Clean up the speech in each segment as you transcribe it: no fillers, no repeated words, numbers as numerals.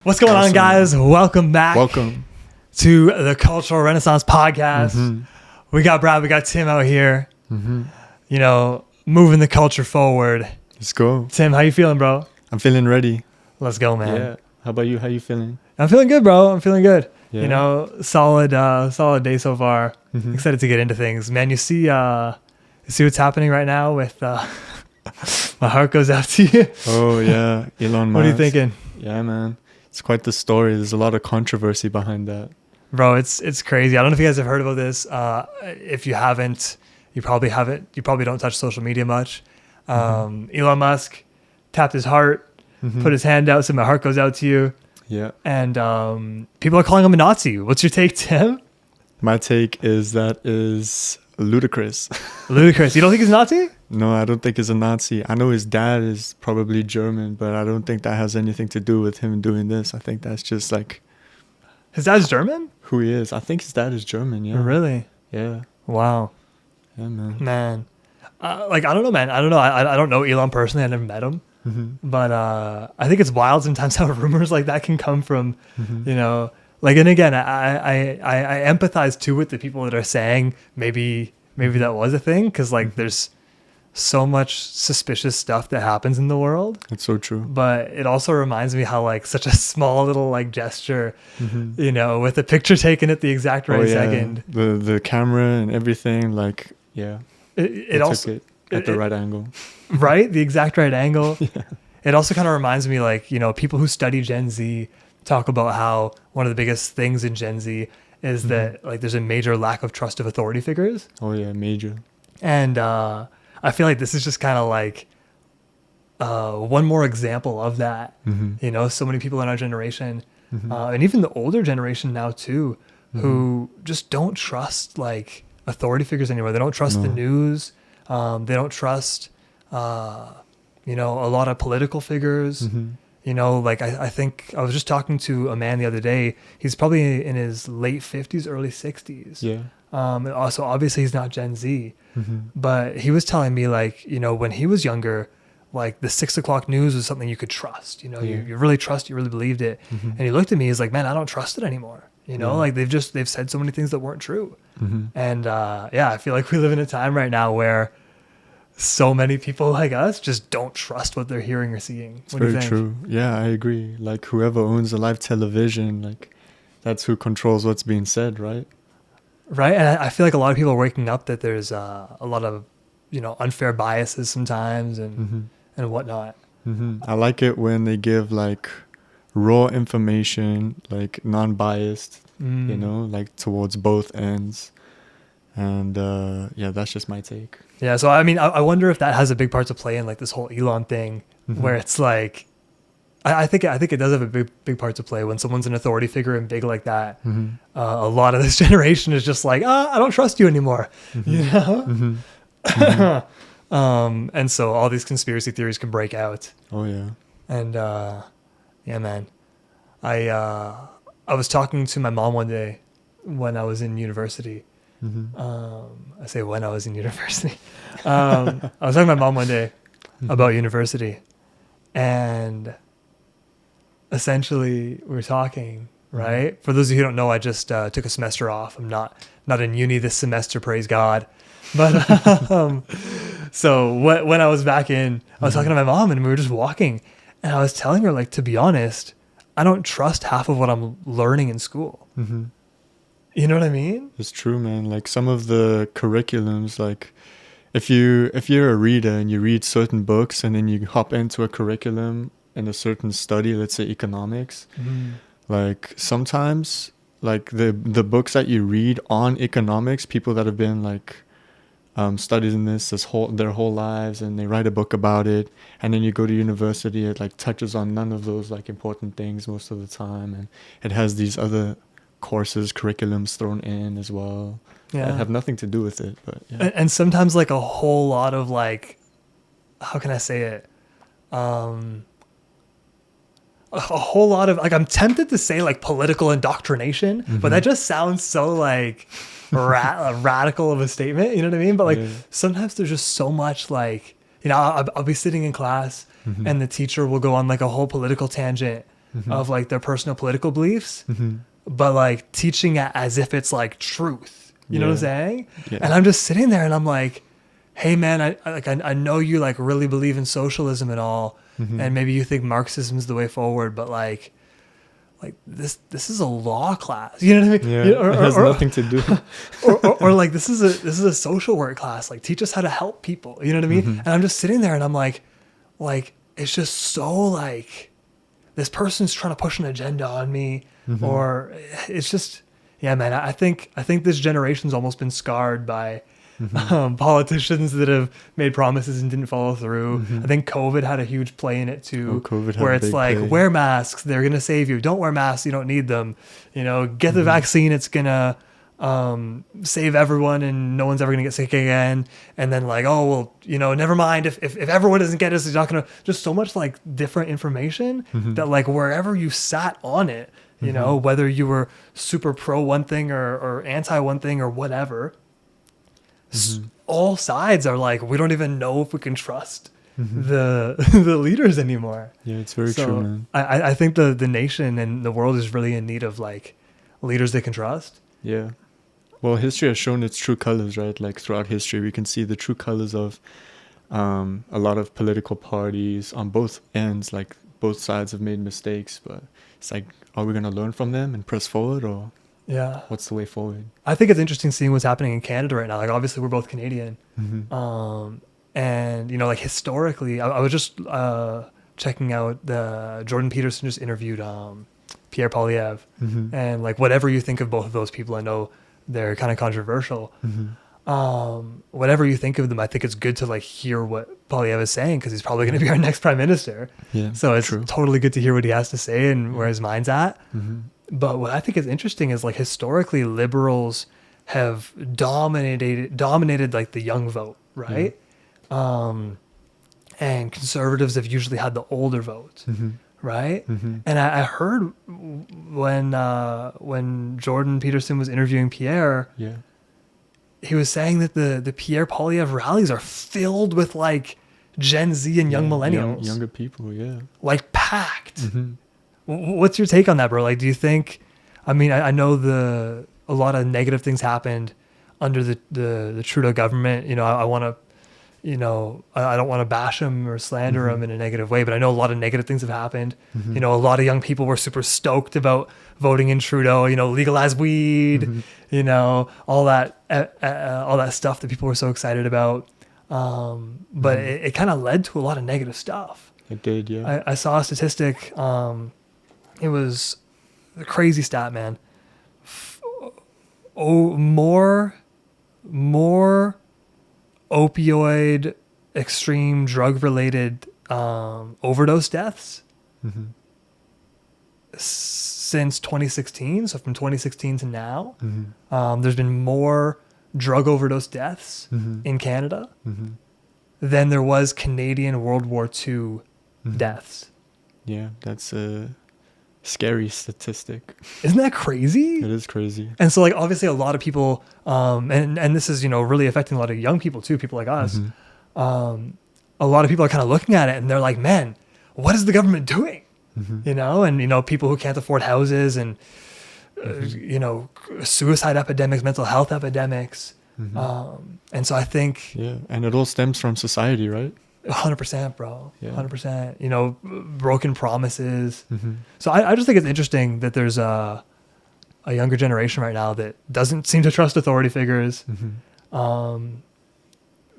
What's going on, guys? Welcome back. Welcome to the Cultural Renaissance Podcast. We got Brad, we got Tim out here, you know, moving the culture forward. Let's go. Tim, how you feeling, bro? I'm feeling ready. Let's go, man. Yeah. How about you? How you feeling? I'm feeling good, bro. I'm feeling good. Yeah. You know, solid day so far. Excited to get into things. Man, you see what's happening right now with my heart goes out to you. Oh, yeah. Elon Musk. What are you thinking? Yeah, man. It's quite the story. There's a lot of controversy behind that. Bro, it's crazy. I don't know if you guys have heard about this. If you haven't, you probably haven't. You probably don't touch social media much. Elon Musk tapped his heart, put his hand out, said my heart goes out to you. Yeah. And people are calling him a Nazi. What's your take, Tim? My take is that is ludicrous. Ludicrous. You don't think he's a Nazi? No, I don't think he's a Nazi. I know his dad is probably German, but I don't think that has anything to do with him doing this. I think that's just like His dad's German? who he is. I think his dad is German, yeah. Really? Yeah. Wow. Yeah, man. Man. I don't know, man. I don't know. I don't know Elon personally. I never met him. But I think it's wild sometimes how rumors like that can come from, you know, like, and again, I empathize too with the people that are saying maybe that was a thing. Cause like there's so much suspicious stuff that happens in the world. It's so true. But it also reminds me how like such a small little like gesture, you know, with a picture taken at the exact right second. The camera and everything, like, yeah. It also took it at the right angle. Right? The exact right angle. Yeah. It also kind of reminds me, like, you know, people who study Gen Z talk about how one of the biggest things in Gen Z is that, like, there's a major lack of trust of authority figures. Oh, yeah, major. And I feel like this is just kind of like one more example of that. You know, so many people in our generation, and even the older generation now, too, who just don't trust, like, authority figures anymore. They don't trust the news. They don't trust, you know, a lot of political figures. You know, like I think I was just talking to a man the other day. He's probably in his late 50s, early 60s. Yeah. And also, obviously, he's not Gen Z. But he was telling me, like, you know, when he was younger, like the 6 o'clock news was something you could trust. You know, you really trust, you really believed it. And he looked at me, he's like, man, I don't trust it anymore. You know, like they've said so many things that weren't true. And I feel like we live in a time right now where so many people like us just don't trust what they're hearing or seeing. It's very true. Yeah, I agree. Like whoever owns a live television, like that's who controls what's being said, right? Right. And I feel like a lot of people are waking up that there's a lot of, you know, unfair biases sometimes and whatnot. I like it when they give like raw information, like non-biased, you know, like towards both ends. And that's just my take. Yeah, so I mean, I wonder if that has a big part to play in like this whole Elon thing, where it's like, I think it does have a big part to play when someone's an authority figure and big like that. A lot of this generation is just like, I don't trust you anymore, you know. And so all these conspiracy theories can break out. Oh yeah. And yeah, man, I was talking to my mom one day when I was in university. I say when I was in university. I was talking to my mom one day about university, and essentially we were talking, right? For those of you who don't know, I just took a semester off. I'm not in uni this semester, praise God. But so when I was back in, I was talking to my mom, and we were just walking, and I was telling her, like, to be honest, I don't trust half of what I'm learning in school. You know what I mean? It's true, man. Like some of the curriculums, like if you're a reader and you read certain books and then you hop into a curriculum in a certain study, let's say economics, like sometimes like the books that you read on economics, people that have been like studying this their whole lives, and they write a book about it, and then you go to university, it like touches on none of those like important things most of the time, and it has these other courses, curriculums thrown in as well. That have nothing to do with it, but yeah. And sometimes like a whole lot of like, how can I say it? A whole lot of like, I'm tempted to say like political indoctrination, but that just sounds so like radical of a statement. You know what I mean? But like sometimes there's just so much like, you know, I'll be sitting in class and the teacher will go on like a whole political tangent of like their personal political beliefs, Mm-hmm. but like teaching it as if it's like truth. You know what I'm saying? Yeah. And I'm just sitting there and I'm like, hey man, I know you like really believe in socialism and all, Mm-hmm. and maybe you think Marxism is the way forward, but like this is a law class. You know what I mean? Yeah, You know, it has nothing to do. or like this is a social work class. Like teach us how to help people. You know what I mean? Mm-hmm. And I'm just sitting there and I'm like it's just so like this person's trying to push an agenda on me, Mm-hmm. or it's just yeah, man. I think this generation's almost been scarred by politicians that have made promises and didn't follow through. Mm-hmm. I think COVID had a huge play in it too, COVID had where a it's big like play. wear masks, they're gonna save you. Don't wear masks, you don't need them. You know, get Mm-hmm. the vaccine, it's gonna save everyone and no one's ever gonna get sick again. And then like, oh well, you know, never mind if everyone doesn't get it, it's not gonna. Just so much like different information Mm-hmm. that like wherever you sat on it, you know, whether you were super pro one thing or anti one thing or whatever, all sides are like, we don't even know if we can trust the the leaders anymore. Yeah, it's very So true, man. I think the nation and the world is really in need of like leaders they can trust. Yeah. Well, history has shown its true colors, right? Like throughout history, we can see the true colors of a lot of political parties on both ends. Like both sides have made mistakes, but it's like, are we going to learn from them and press forward, or Yeah. what's the way forward? I think it's interesting seeing what's happening in Canada right now. Like obviously we're both Canadian. Mm-hmm. And you know, like historically, I was just checking out the Jordan Peterson just interviewed Pierre Poilievre, Mm-hmm. and like whatever you think of both of those people, I know they're kind of controversial. Mm-hmm. Whatever you think of them, I think it's good to like hear what Poilievre is saying because he's probably going to be our next prime minister. Yeah. So it's true. totally good to hear what he has to say and where his mind's at. Mm-hmm. But what I think is interesting is like historically liberals have dominated like the young vote, right? And conservatives have usually had the older vote, Mm-hmm. right? Mm-hmm. And I heard when Jordan Peterson was interviewing Pierre, Yeah. he was saying that the Pierre Poilievre rallies are filled with like Gen Z and young millennials, younger people. Yeah. like packed. Mm-hmm. What's your take on that, bro? Like, do you think? I mean, I know a lot of negative things happened under the Trudeau government. You know, I want to, you know, I don't want to bash him or slander him in a negative way, but I know a lot of negative things have happened. Mm-hmm. You know, a lot of young people were super stoked about voting in Trudeau. You know, legalize weed. Mm-hmm. You know, all that stuff that people were so excited about. But it kind of led to a lot of negative stuff. It did. Yeah. I saw a statistic. It was a crazy stat, man. More opioid, extreme drug-related overdose deaths Mm-hmm. since 2016. So from 2016 to now, Mm-hmm. there's been more drug overdose deaths Mm-hmm. in Canada Mm-hmm. than there was Canadian World War II Mhm. deaths. Yeah, that's a scary statistic. Isn't that crazy? It is crazy. And so like obviously a lot of people and this is, you know, really affecting a lot of young people too, people like us. Mhm. A lot of people are kind of looking at it and they're like, man, what is the government doing? Mhm. You know, and you know, people who can't afford houses and you know, suicide epidemics, mental health epidemics. And so I think Yeah, and it all stems from society, right? 100%, bro. Yeah. 100%. You know, broken promises. Mm-hmm. So I just think it's interesting that there's a younger generation right now that doesn't seem to trust authority figures. Mm-hmm.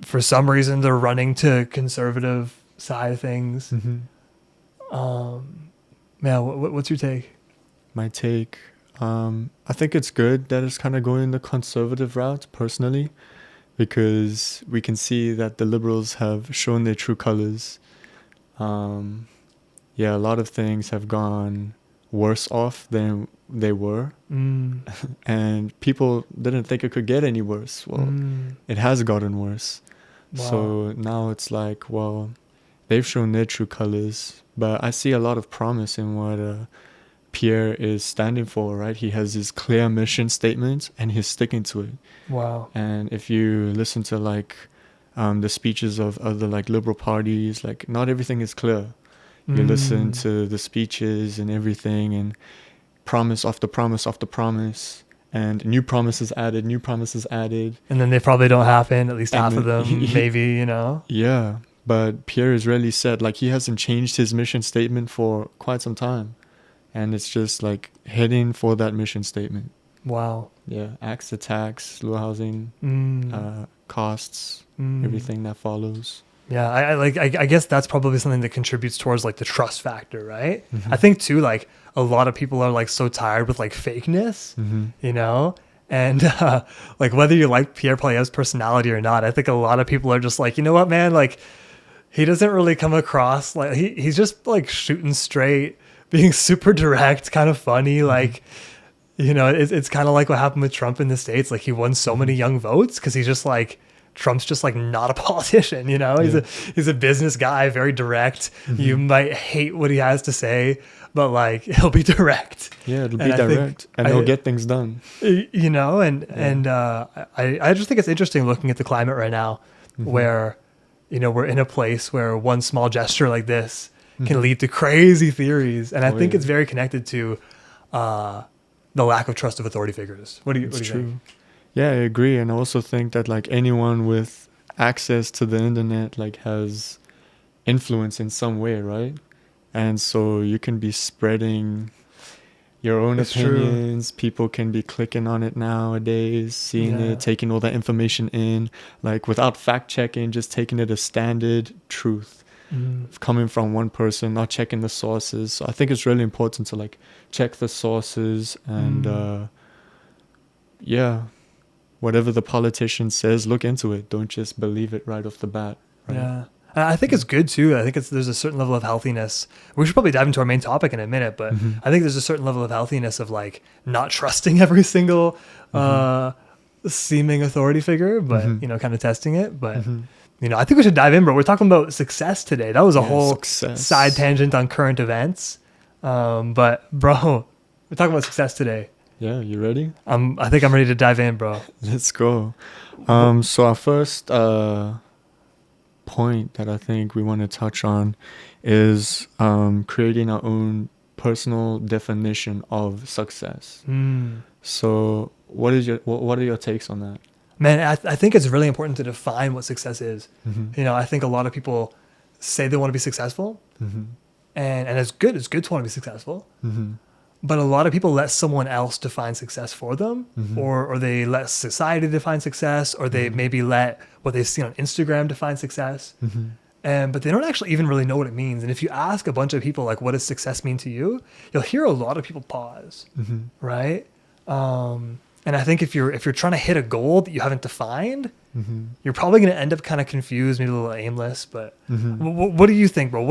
For some reason, they're running to conservative side of things. Mm-hmm. Man, what's your take? My take, I think it's good that it's kind of going the conservative route, personally, because we can see that the liberals have shown their true colors. Yeah, a lot of things have gone worse off than they were, and people didn't think it could get any worse. Well, it has gotten worse. Wow. So now it's like, well, they've shown their true colors, but I see a lot of promise in what Pierre is standing for, right? He has his clear mission statement and he's sticking to it. Wow. And if you listen to like the speeches of other like liberal parties, like not everything is clear. You listen to the speeches and everything, and promise after promise after promise, and new promises added, new promises added. And then they probably don't happen, at least And half of then- them, maybe, you know? Yeah, but Pierre has really said, like, he hasn't changed his mission statement for quite some time. And it's just like heading for that mission statement. Wow. Yeah, axe to tax, low housing, costs, everything that follows. Yeah, I guess that's probably something that contributes towards like the trust factor, right? I think too, like a lot of people are like so tired with like fakeness, you know, and like whether you like Pierre Poilievre's personality or not, I think a lot of people are just like, you know what, man, like he doesn't really come across like he's just like shooting straight, being super direct, kind of funny, like. You know, it's kind of like what happened with Trump in the States. Like he won so many young votes because he's just like Trump's just like not a politician. You know, he's a business guy, very direct. You might hate what he has to say, but like he'll be direct. Yeah, it'll be direct, and he'll get things done. You know, I just think it's interesting looking at the climate right now, where you know we're in a place where one small gesture like this can lead to crazy theories, and I think it's very connected to. The lack of trust of authority figures. What do you think? Yeah, I agree. And I also think that like anyone with access to the internet like has influence in some way, right? And so you can be spreading your own opinions. People can be clicking on it nowadays, seeing it, taking all that information in, like without fact checking, just taking it as standard truth. Coming from one person, not checking the sources. So I think it's really important to like check the sources and whatever the politician says, look into it. Don't just believe it right off the bat. Right? Yeah. I think it's good too. I think there's a certain level of healthiness. We should probably dive into our main topic in a minute, but I think there's a certain level of healthiness of like not trusting every single seeming authority figure, but you know, kind of testing it. But you know, I think we should dive in, bro. We're talking about success today. That was a whole side tangent on current events. But bro, we're talking about success today. Yeah, you ready? I think I'm ready to dive in, bro. Let's go. So our first point that I think we want to touch on is creating our own personal definition of success. So what are your takes on that? Man, I think it's really important to define what success is. You know, I think a lot of people say they want to be successful, and it's good to want to be successful. But a lot of people let someone else define success for them, or they let society define success, or they maybe let what they see on Instagram define success. But they don't actually even really know what it means. And if you ask a bunch of people, like, what does success mean to you? You'll hear a lot of people pause, right? And I think if you're trying to hit a goal that you haven't defined, you're probably going to end up kind of confused, maybe a little aimless. But what do you think, bro?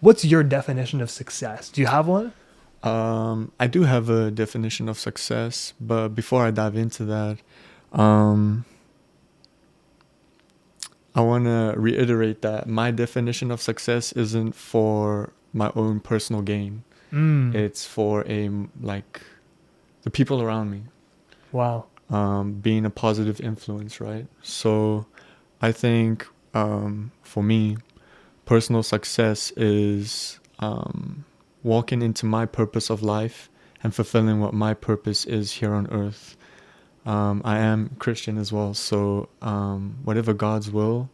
What's your definition of success? Do you have one? I do have a definition of success, but before I dive into that, I want to reiterate that my definition of success isn't for my own personal gain. It's for the people around me. Wow. Being a positive influence, right? So I think for me, personal success is walking into my purpose of life and fulfilling what my purpose is here on earth. I am Christian as well, so whatever God's will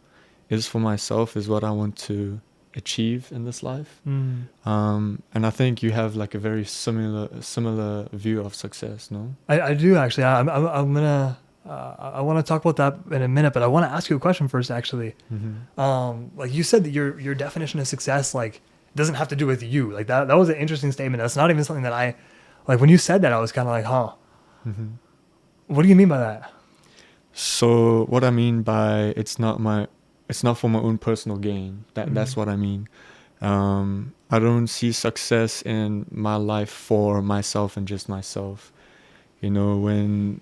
is for myself is what I want to achieve in this life. And I think you have like a very similar view of success, no? I do actually. I'm gonna I want to talk about that in a minute, but I want to ask you a question first, actually. Like you said that your definition of success like doesn't have to do with you. Like that was an interesting statement. That's not even something that I like. When you said that, I was kind of like, huh. What do you mean by that? So what I mean by it's not for my own personal gain. That's what I mean. I don't see success in my life for myself and just myself. You know, when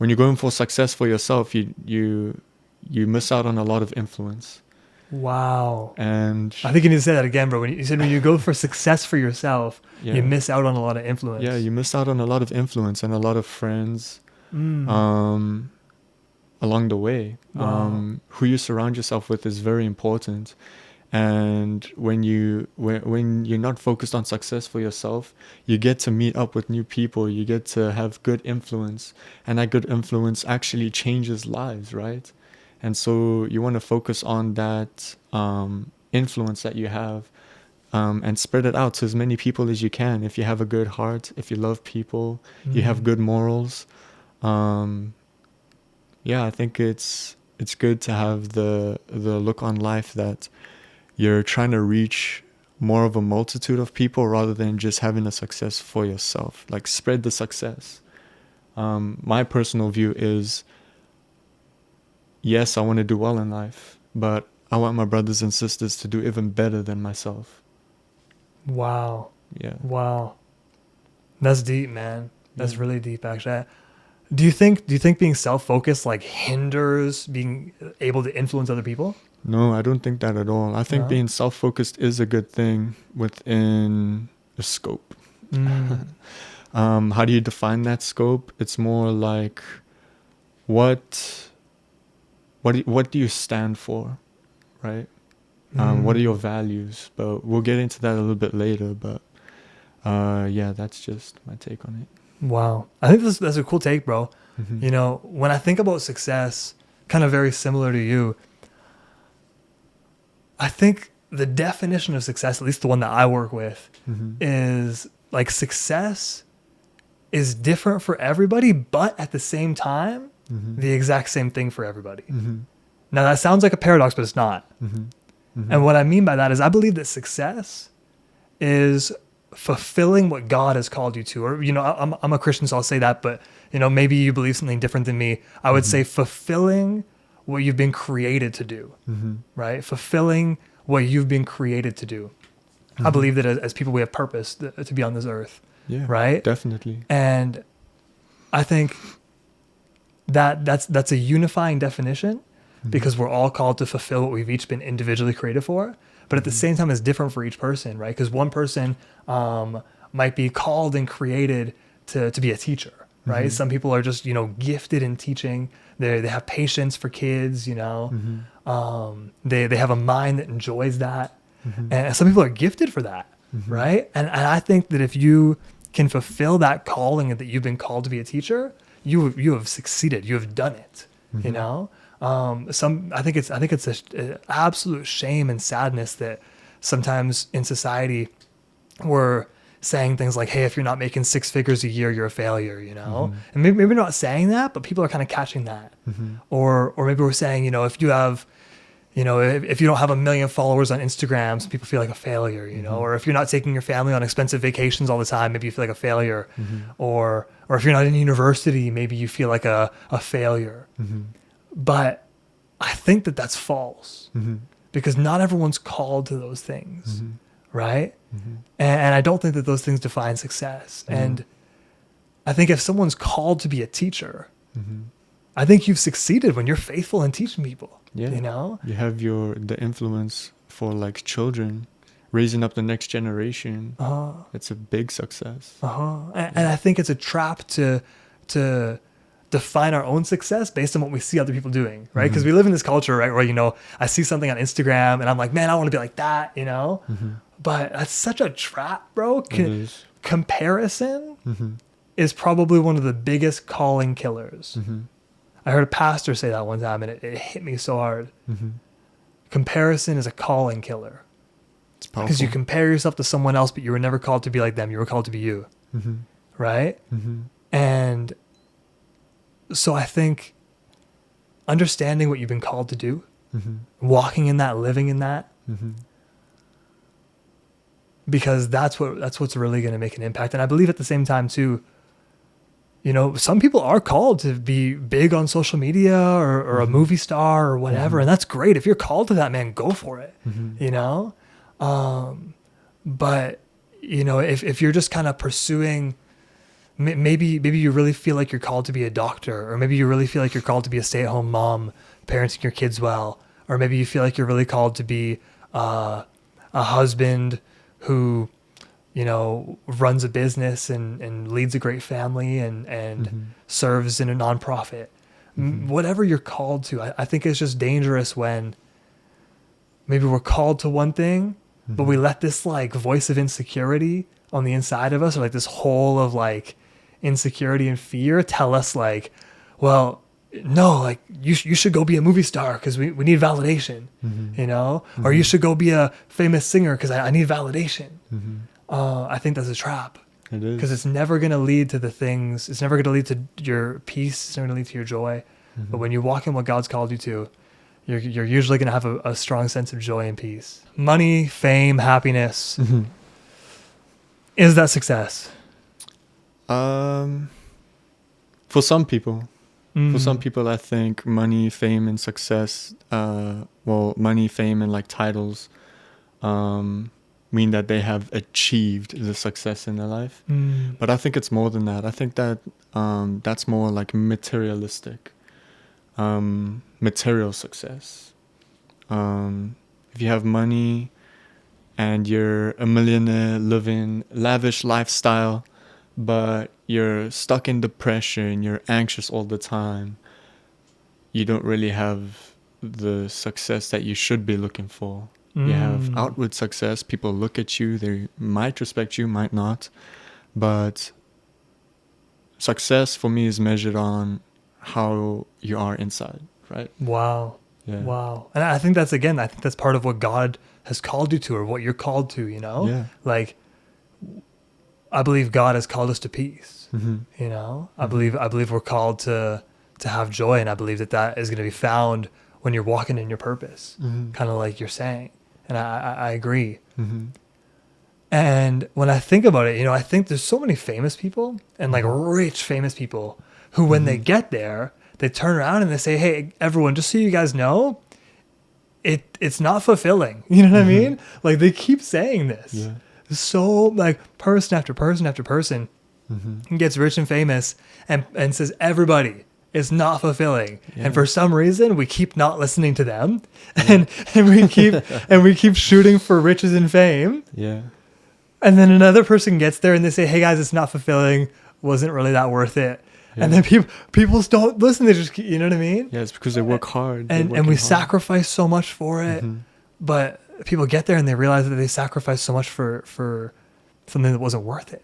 you're going for success for yourself, you miss out on a lot of influence. Wow. And I think you need to say that again, bro. When you go for success for yourself, you miss out on a lot of influence. Yeah, you miss out on a lot of influence and a lot of friends along the way. Wow. Who you surround yourself with is very important. And when you're not focused on success for yourself, you get to meet up with new people, you get to have good influence, and that good influence actually changes lives, right? And so you want to focus on that influence that you have, and spread it out to as many people as you can. If you have a good heart, if you love people, you have good morals. Yeah, I think it's good to have the look on life that you're trying to reach more of a multitude of people rather than just having a success for yourself. Like, spread the success. My personal view is, yes, I want to do well in life, but I want my brothers and sisters to do even better than myself. Wow. Yeah. Wow. That's deep, man. That's Yeah. really deep, actually. Do you think being self-focused like hinders being able to influence other people? No, I don't think that at all. I think No? being self-focused is a good thing within the scope. Mm. How do you define that scope? It's more like, what do you stand for, right? What are your values? But we'll get into that a little bit later. But yeah, that's just my take on it. Wow. I think that's a cool take, bro. Mhm. You know, when I think about success, kind of very similar to you, I think the definition of success, at least the one that I work with, Mhm. is like success is different for everybody, but at the same time, Mhm. the exact same thing for everybody. Mhm. Now, that sounds like a paradox, but it's not. Mhm. Mhm. And what I mean by that is I believe that success is fulfilling what God has called you to. Or, you know, I'm a Christian, so I'll say that, but, you know, maybe you believe something different than me. I would say fulfilling what you've been created to do, Mhm. right? Fulfilling what you've been created to do. I believe that as people, we have purpose to be on this earth, Yeah, right? definitely. And I think that's a unifying definition, because we're all called to fulfill what we've each been individually created for. But at the same time, it's different for each person, right? Because one person might be called and created to be a teacher, right? Some people are just, you know, gifted in teaching. They have patience for kids, you know. They have a mind that enjoys that. And some people are gifted for that, right? And I think that if you can fulfill that calling that you've been called to be a teacher, you have succeeded. You have done it, you know. I think it's an absolute shame and sadness that sometimes in society we're saying things like, hey, if you're not making 6 figures a year, you're a failure, you know? And maybe we're not saying that, but people are kind of catching that. Or maybe we're saying, you know, if you have, you know, if you don't have 1 million followers on Instagram, some people feel like a failure, you know, or if you're not taking your family on expensive vacations all the time, maybe you feel like a failure. Or if you're not in university, maybe you feel like a failure. But I think that that's false, because not everyone's called to those things, right? And I don't think that those things define success. And I think if someone's called to be a teacher, I think you've succeeded when you're faithful in teaching people. Yeah. You know? You have the influence for like children, raising up the next generation. It's a big success. And I think it's a trap to define our own success based on what we see other people doing, right? Because we live in this culture, right, where, you know, I see something on Instagram and I'm like, man, I want to be like that, you know? But that's such a trap, bro. It is. Comparison is probably one of the biggest calling killers. I heard a pastor say that one time, and it hit me so hard. Comparison is a calling killer. It's powerful. Because you compare yourself to someone else, but you were never called to be like them. You were called to be you. Right? And so I think understanding what you've been called to do, walking in that, living in that, because that's what's really going to make an impact. And I believe at the same time too, you know, some people are called to be big on social media or a movie star or whatever. And that's great. If you're called to that, man, go for it, you know? But, you know, if you're just kind of pursuing, maybe you really feel like you're called to be a doctor, or maybe you really feel like you're called to be a stay-at-home mom, parenting your kids well, or maybe you feel like you're really called to be a husband who, you know, runs a business and leads a great family and serves in a nonprofit. Whatever you're called to, I think it's just dangerous when maybe we're called to one thing, but we let this like voice of insecurity on the inside of us, or like this hole of like insecurity and fear, tell us like, well, no, like you should go be a movie star because we need validation, you know, or you should go be a famous singer because I need validation. I think that's a trap. It is. Because it's never going to lead to the things, it's never going to lead to your peace, it's never going to lead to your joy. But when you walk in what God's called you to, you're usually going to have a strong sense of joy and peace. Money, fame, happiness. Is that success? For some people. For some people, I think money, fame, and success, money, fame, and like titles mean that they have achieved the success in their life. But I think it's more than that. I think that that's more like materialistic, material success. If you have money and you're a millionaire living lavish lifestyle, but you're stuck in depression, you're anxious all the time, you don't really have the success that you should be looking for. You have outward success. People look at you. They might respect you, might not. But success for me is measured on how you are inside, right? Wow. Yeah. Wow. And I think that's part of what God has called you to, or what you're called to, you know? Yeah. Like, I believe God has called us to peace, you know? I believe we're called to have joy, and I believe that is going to be found when you're walking in your purpose, kind of like you're saying. And I agree. And when I think about it, you know, I think there's so many famous people and like rich famous people who, when they get there, they turn around and they say, hey, everyone, just so you guys know, it's not fulfilling. You know what I mean? Like, they keep saying this. Yeah. So like person after person after person gets rich and famous and says, everybody, it's not fulfilling. Yeah. And for some reason we keep not listening to them, and we keep shooting for riches and fame. Yeah. And then another person gets there and they say, hey guys, it's not fulfilling, wasn't really that worth it. Yeah. And then people don't listen, they just, you know what I mean? Yeah, it's because they work hard. And we sacrifice so much for it. But people get there and they realize that they sacrificed so much for something that wasn't worth it.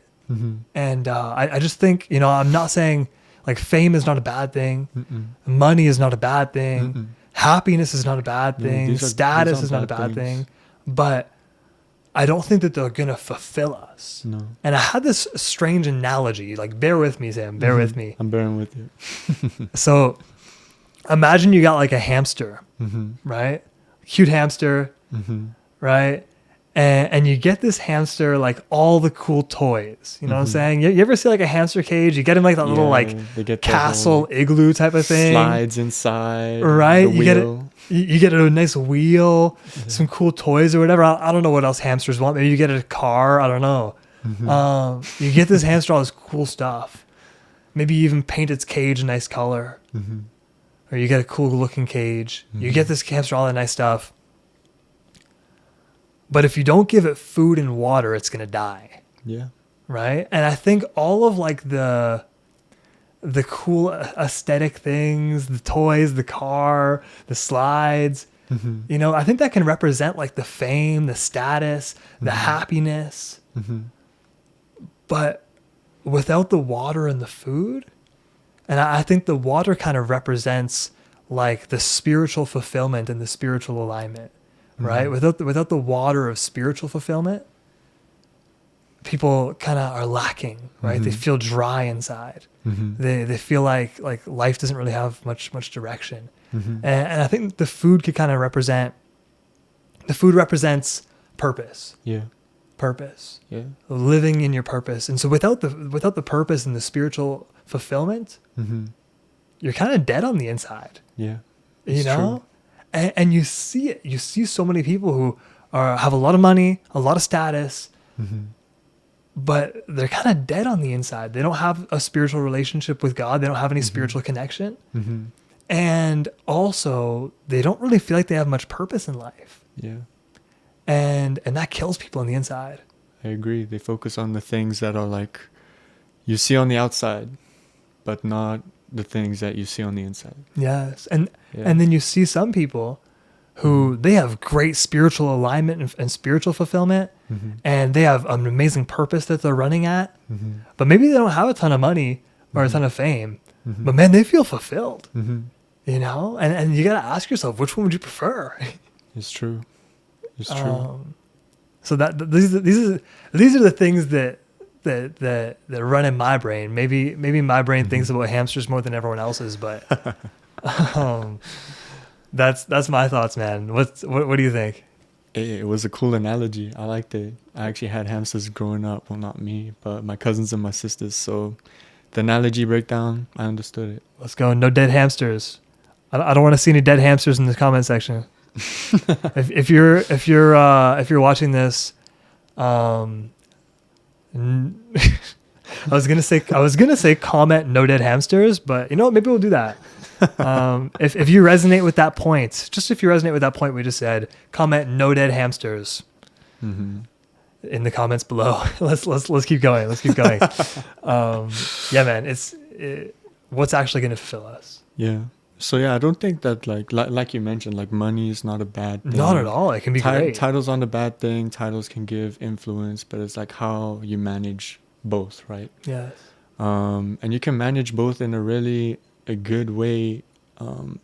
And I just think, you know, I'm not saying like fame is not a bad thing. Money is not a bad thing. Happiness is not a bad thing. Status is not a bad thing. But I don't think that they're going to fulfill us. No. And I had this strange analogy, like, bear with me, Sam, bear with me. I'm bearing with you. So imagine you got like a hamster, right? Cute hamster, right? And you get this hamster, like all the cool toys, you know what I'm saying? You ever see like a hamster cage? You get him like that little like castle igloo type of thing. Slides inside. Right? You get a nice wheel, some cool toys or whatever. I don't know what else hamsters want. Maybe you get a car. I don't know. You get this hamster all this cool stuff. Maybe you even paint its cage a nice color. Or you get a cool looking cage. You get this hamster all that nice stuff. But if you don't give it food and water, it's going to die. Yeah. Right? And I think all of like the cool aesthetic things, the toys, the car, the slides, you know, I think that can represent like the fame, the status, the happiness. But without the water and the food, and I think the water kind of represents like the spiritual fulfillment and the spiritual alignment. Right? Without the water of spiritual fulfillment, people kind of are lacking, right? They feel dry inside. They feel like life doesn't really have much direction. And I think the food could kind of represents purpose. Yeah. Purpose. Yeah. Living in your purpose. And so without the purpose and the spiritual fulfillment, you're kind of dead on the inside. Yeah. You know? True. And you see it. You see so many people who have a lot of money, a lot of status, but they're kind of dead on the inside. They don't have a spiritual relationship with God. They don't have any spiritual connection. And also, they don't really feel like they have much purpose in life. Yeah. And that kills people on the inside. I agree. They focus on the things that are like you see on the outside, but not the things that you see on the inside. Yes. And then you see some people who they have great spiritual alignment and spiritual fulfillment, and they have an amazing purpose that they're running at. But maybe they don't have a ton of money or a ton of fame, but man, they feel fulfilled. You know, and you got to ask yourself, which one would you prefer? It's true. It's true. So these are the things that run in my brain. Maybe my brain thinks about hamsters more than everyone else's, but that's my thoughts, man. What do you think? It was a cool analogy. I liked it. I actually had hamsters growing up. Well, not me, but my cousins and my sisters. So the analogy breakdown, I understood it. Let's go. No dead hamsters. I don't want to see any dead hamsters in the comment section. if you're watching this, I was gonna say comment no dead hamsters, but you know what? Maybe we'll do that. If you resonate with that point, we just said, comment no dead hamsters in the comments below. Let's keep going. Yeah, man, what's actually gonna fulfill us? Yeah. So yeah, I don't think that like you mentioned, like money is not a bad thing. Not at all. It can be great. Titles aren't a bad thing. Titles can give influence, but it's like how you manage both, right? Yes. And you can manage both in a good way.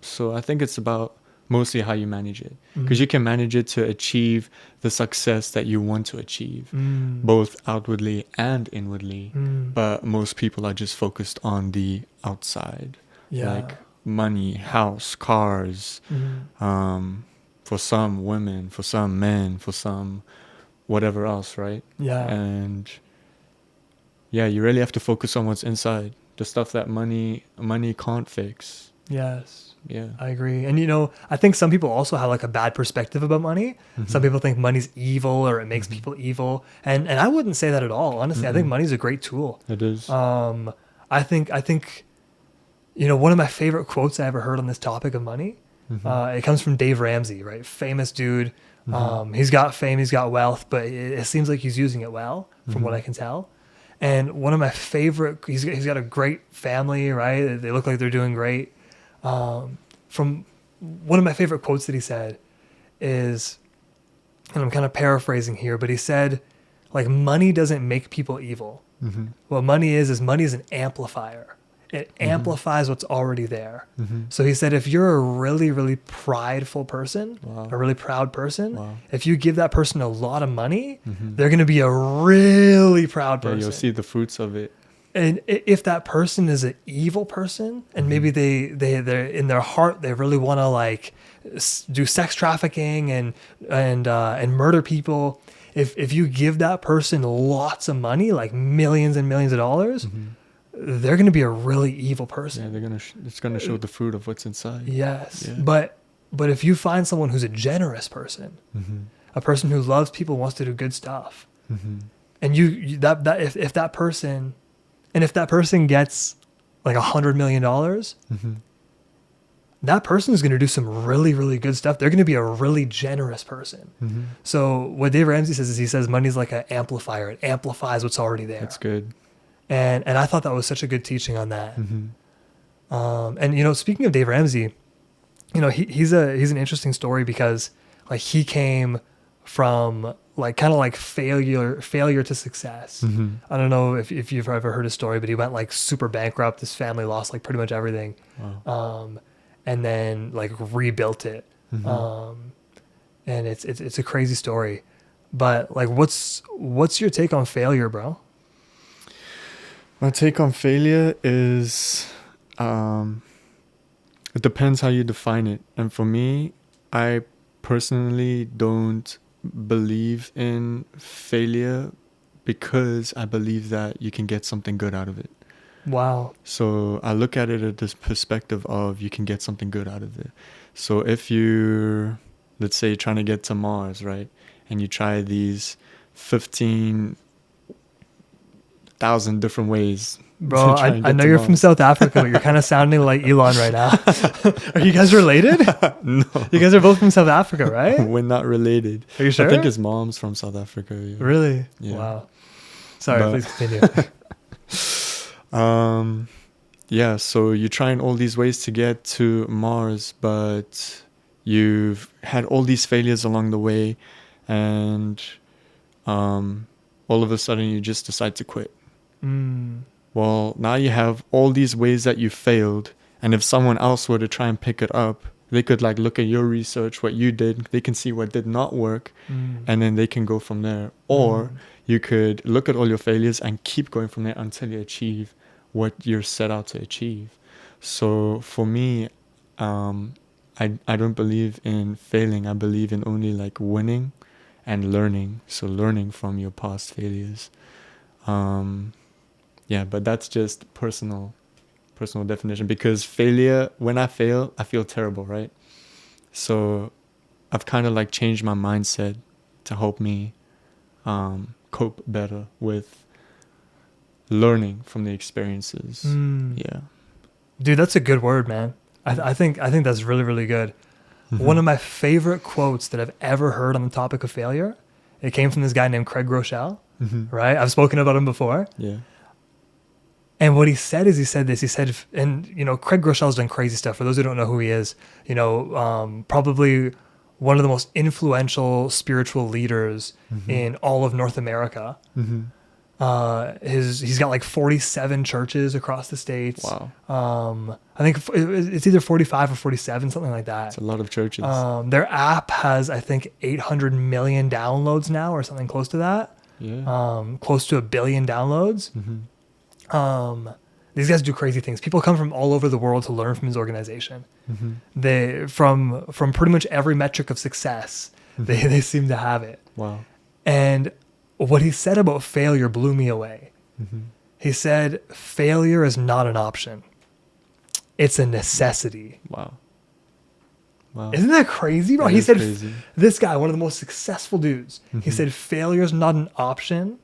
So I think it's about mostly how you manage it, because you can manage it to achieve the success that you want to achieve, both outwardly and inwardly. But most people are just focused on the outside, like money, house, cars, for some women, for some men, for some whatever else, right? Yeah. And yeah, you really have to focus on what's inside, the stuff that money can't fix. Yes. Yeah, I agree. And you know, I think some people also have like a bad perspective about money. Some people think money's evil or it makes people evil. And I wouldn't say that at all. Honestly, I think money's a great tool. It is. I think you know, one of my favorite quotes I ever heard on this topic of money, it comes from Dave Ramsey, right? Famous dude. He's got fame, he's got wealth, but it seems like he's using it well, from what I can tell. And one of my favorite, he's got a great family, right? They look like they're doing great. From one of my favorite quotes that he said is, and I'm kind of paraphrasing here, but he said, like, money doesn't make people evil. What money is money is an amplifier. It amplifies what's already there. So he said, if you're a really, really prideful person, a really proud person, if you give that person a lot of money, they're going to be a really proud person. Yeah, you'll see the fruits of it. And if that person is an evil person, and maybe they're in their heart, they really want to like do sex trafficking and murder people. If you give that person lots of money, like millions and millions of dollars, they're going to be a really evil person. Yeah, it's gonna show the fruit of what's inside. Yes, yeah. but if you find someone who's a generous person, a person who loves people, wants to do good stuff, and if that person gets like $100 million, that person is going to do some really, really good stuff. They're going to be a really generous person. So what Dave Ramsey says is, he says money's like an amplifier. It amplifies what's already there. That's good. And I thought that was such a good teaching on that. And you know, speaking of Dave Ramsey, you know, he's an interesting story, because like he came from like kind of like failure to success. I don't know if you've ever heard his story, but he went like super bankrupt. His family lost like pretty much everything. And then like rebuilt it. And it's a crazy story. But like, what's your take on failure, bro? My take on failure is, it depends how you define it. And for me, I personally don't believe in failure, because I believe that you can get something good out of it. Wow. So I look at it at this perspective of you can get something good out of it. So if you're, let's say, trying to get to Mars, right? And you try these 15,000 different ways. Bro, I know you're from South Africa, but you're kind of sounding like Elon right now. Are you guys related? No. You guys are both from South Africa, right? We're not related. Are you sure? I think his mom's from South Africa. Yeah. Really? Yeah. Wow. Sorry, please continue. Yeah, so you're trying all these ways to get to Mars, but you've had all these failures along the way, and all of a sudden you just decide to quit. Well, now you have all these ways that you failed, and if someone else were to try and pick it up, they could like look at your research, what you did, they can see what did not work, and then they can go from there. Or you could look at all your failures and keep going from there until you achieve what you're set out to achieve. So for me, I don't believe in failing. I believe in only like winning and learning. So learning from your past failures. Yeah, but that's just personal definition, because failure, when I fail, I feel terrible, right? So I've kind of like changed my mindset to help me cope better with learning from the experiences. Yeah. Dude, that's a good word, man. I think that's really, really good. One of my favorite quotes that I've ever heard on the topic of failure, it came from this guy named Craig Groeschel, right? I've spoken about him before. Yeah. And what he said is, he said, and you know, Craig Groeschel's done crazy stuff. For those who don't know who he is, you know, probably one of the most influential spiritual leaders in all of North America. He's got like 47 churches across the States. Wow. I think it's either 45 or 47, something like that. It's a lot of churches. Their app has, I think, 800 million downloads now, or something close to that. Yeah. Close to 1 billion downloads. These guys do crazy things. People come from all over the world to learn from his organization. They from pretty much every metric of success, they seem to have it. Wow. And what he said about failure blew me away. He said, failure is not an option. It's a necessity. Wow. Wow. Isn't that crazy, bro? That He is said, crazy. this guy, one of the most successful dudes, he said, failure is not an option.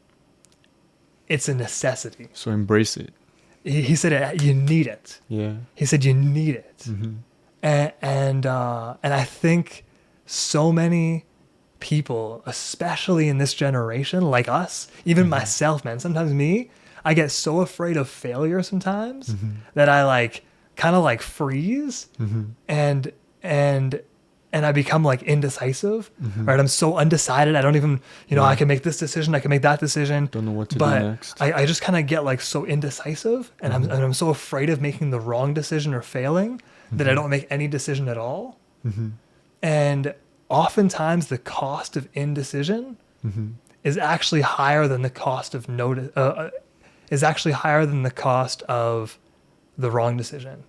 It's a necessity. So embrace it. He said, you need it. Yeah. He said, you need it. And I think so many people, especially in this generation, like us, even myself, man, sometimes me, I get so afraid of failure sometimes that I like kind of like freeze and I become like indecisive, right? I'm so undecided. I don't even, you know, I can make this decision, I can make that decision. Don't know what to do but next. I just kind of get like so indecisive, and I'm so afraid of making the wrong decision or failing that I don't make any decision at all. And oftentimes the cost of indecision is actually higher than the cost of cost of the wrong decision.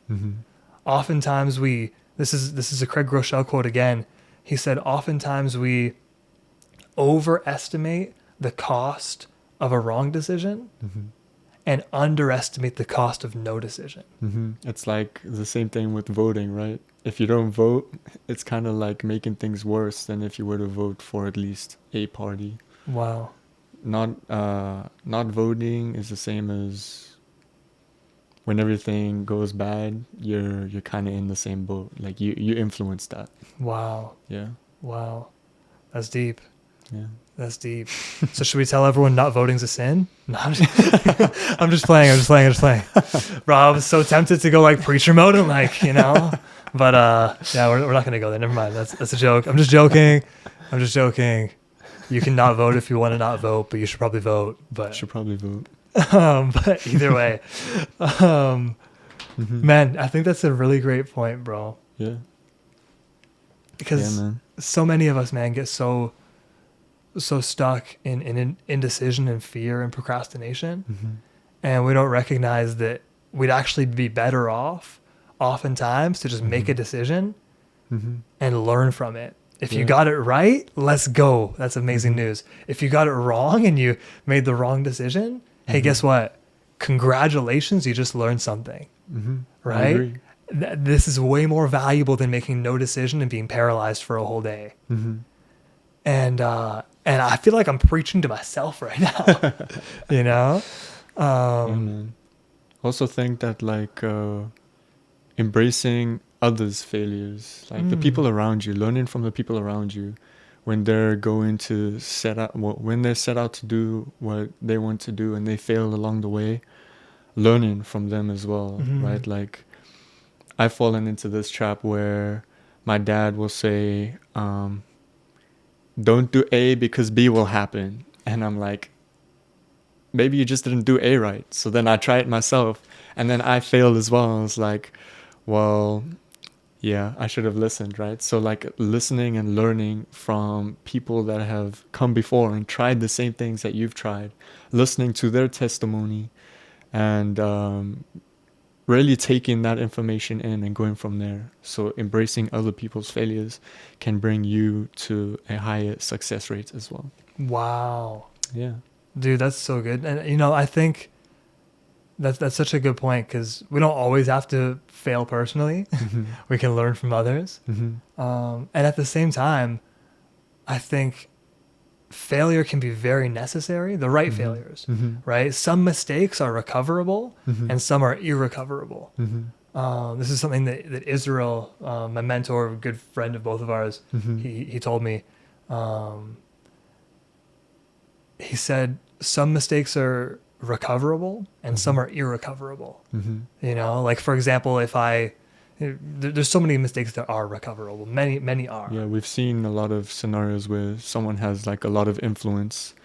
Oftentimes this is a Craig Groeschel quote again. He said, oftentimes we overestimate the cost of a wrong decision and underestimate the cost of no decision. It's like the same thing with voting, right? If you don't vote, it's kind of like making things worse than if you were to vote for at least a party. Wow. Not voting is the same as when everything goes bad, you're kind of in the same boat. Like you influence that. Wow. Yeah. Wow. That's deep. Yeah. That's deep. So should we tell everyone not voting's a sin? No, I'm just playing. Bro, I was so tempted to go like preacher mode and like, you know, but yeah, we're not going to go there. Never mind. That's a joke. I'm just joking. You can not vote if you want to not vote, but you should probably vote. But Should probably vote. but either way, man, I think that's a really great point, bro. Yeah. Because Yeah, man. so many of us, man, get so stuck in indecision and fear and procrastination, and we don't recognize that we'd actually be better off oftentimes to just make a decision and learn from it. If you got it right, let's go. That's amazing news. If you got it wrong and you made the wrong decision, hey, guess what? Congratulations, you just learned something, I right? agree. This is way more valuable than making no decision and being paralyzed for a whole day. And I feel like I'm preaching to myself right now, you know? Yeah, man. Also think that like embracing others' failures, like the people around you, learning from the people around you when they're going to when they're set out to do what they want to do and they fail along the way, learning from them as well, right? Like I've fallen into this trap where my dad will say, don't do A because B will happen. And I'm like, maybe you just didn't do A right. So then I try it myself, and then I failed as well. I was like, well, yeah, I should have listened, right? So like listening and learning from people that have come before and tried the same things that you've tried, listening to their testimony, and really taking that information in and going from there. So embracing other people's failures can bring you to a higher success rate as well. Wow. Yeah. Dude, that's so good. And you know, I think that's such a good point, because we don't always have to fail personally. We can learn from others. And at the same time, I think failure can be very necessary, the right failures, right? Some mistakes are recoverable and some are irrecoverable. This is something that Israel, my mentor, a good friend of both of ours, he told me. He said some mistakes are recoverable and some are irrecoverable. You know, like for example, there's so many mistakes that are recoverable. Many are. Yeah, we've seen a lot of scenarios where someone has like a lot of influence,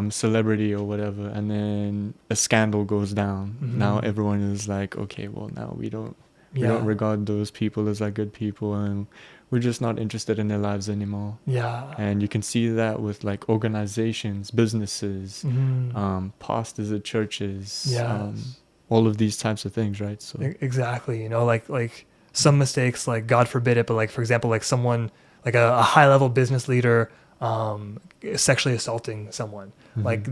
celebrity or whatever, and then a scandal goes down. Now everyone is like, okay, well now we don't regard those people as like good people, and we're just not interested in their lives anymore. Yeah. And you can see that with like organizations, businesses, pastors at churches, all of these types of things, right? So exactly, you know, like some mistakes, like God forbid it, but like for example, like someone like a high level business leader sexually assaulting someone, like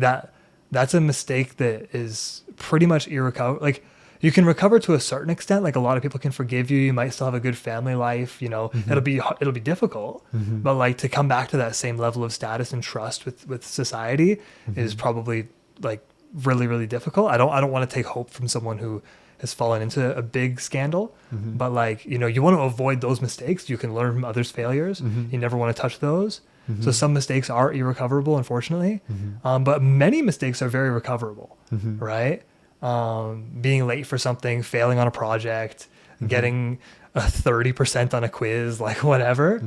that's a mistake that is pretty much irrecoverable. Like you can recover to a certain extent. Like a lot of people can forgive you. You might still have a good family life. You know, it'll be difficult, but like to come back to that same level of status and trust with society is probably like really, really difficult. I don't want to take hope from someone who has fallen into a big scandal, but like, you know, you want to avoid those mistakes. You can learn from others' failures. You never want to touch those. So some mistakes are irrecoverable, unfortunately, but many mistakes are very recoverable, right? Being late for something, failing on a project, getting a 30% on a quiz, like whatever.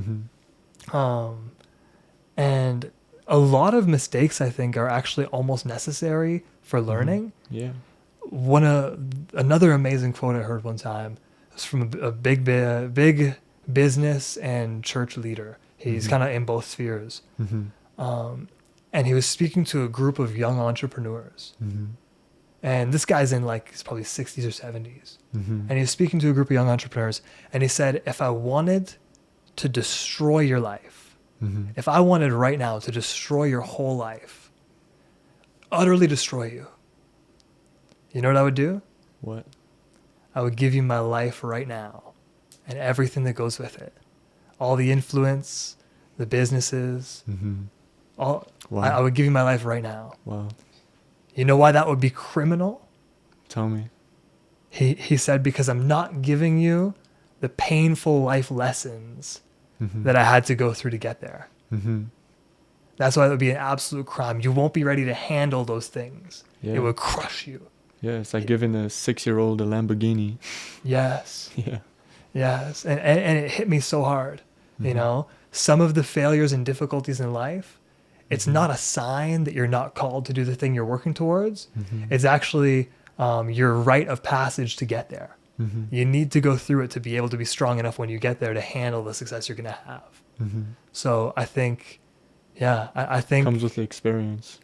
And a lot of mistakes, I think, are actually almost necessary for learning. Yeah. Another amazing quote I heard one time was from a big business and church leader. He's kind of in both spheres. And he was speaking to a group of young entrepreneurs. And this guy's in like, he's probably 60s or 70s. And he was speaking to a group of young entrepreneurs. And he said, if I wanted to destroy your life, if I wanted right now to destroy your whole life, utterly destroy you, you know what I would do? What? I would give you my life right now and everything that goes with it. All the influence, the businesses, Wow. I would give you my life right now. Wow. You know why that would be criminal? Tell me. He said, because I'm not giving you the painful life lessons that I had to go through to get there. That's why it would be an absolute crime. You won't be ready to handle those things. Yeah. It would crush you. Yeah, it's like giving a 6-year-old a Lamborghini. Yes. Yeah. Yes. And it hit me so hard. You know, some of the failures and difficulties in life, it's not a sign that you're not called to do the thing you're working towards. It's actually your rite of passage to get there. You need to go through it to be able to be strong enough when you get there to handle the success you're going to have. So I think, I think comes with the experience.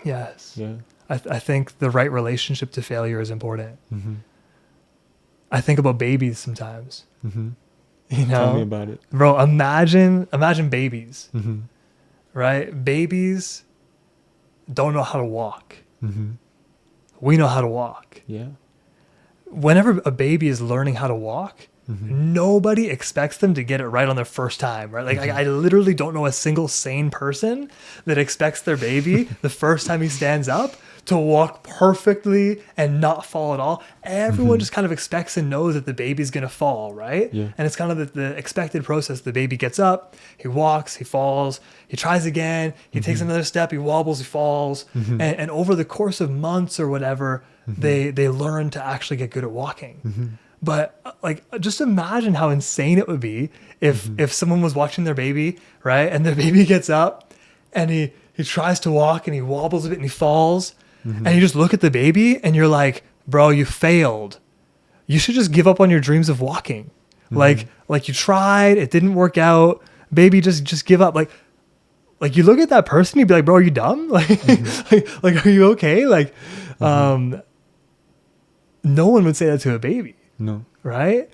Yes. Yeah. I think the right relationship to failure is important. I think about babies sometimes. You know, Tell me about it. Bro, imagine babies, right? Babies don't know how to walk. We know how to walk. Yeah. Whenever a baby is learning how to walk, nobody expects them to get it right on their first time, right? Like I literally don't know a single sane person that expects their baby the first time he stands up to walk perfectly and not fall at all. Everyone just kind of expects and knows that the baby's going to fall, right? Yeah. And it's kind of the expected process. The baby gets up, he walks, he falls, he tries again, he takes another step, he wobbles, he falls. And over the course of months or whatever, they learn to actually get good at walking. But like, just imagine how insane it would be if someone was watching their baby, right? And their baby gets up and he tries to walk and he wobbles a bit and he falls. And you just look at the baby and you're like, bro, you failed. You should just give up on your dreams of walking. Like you tried, it didn't work out. Baby, just give up. Like you look at that person, you'd be like, bro, are you dumb? Like, like, are you okay? Like, no one would say that to a baby. No. Right?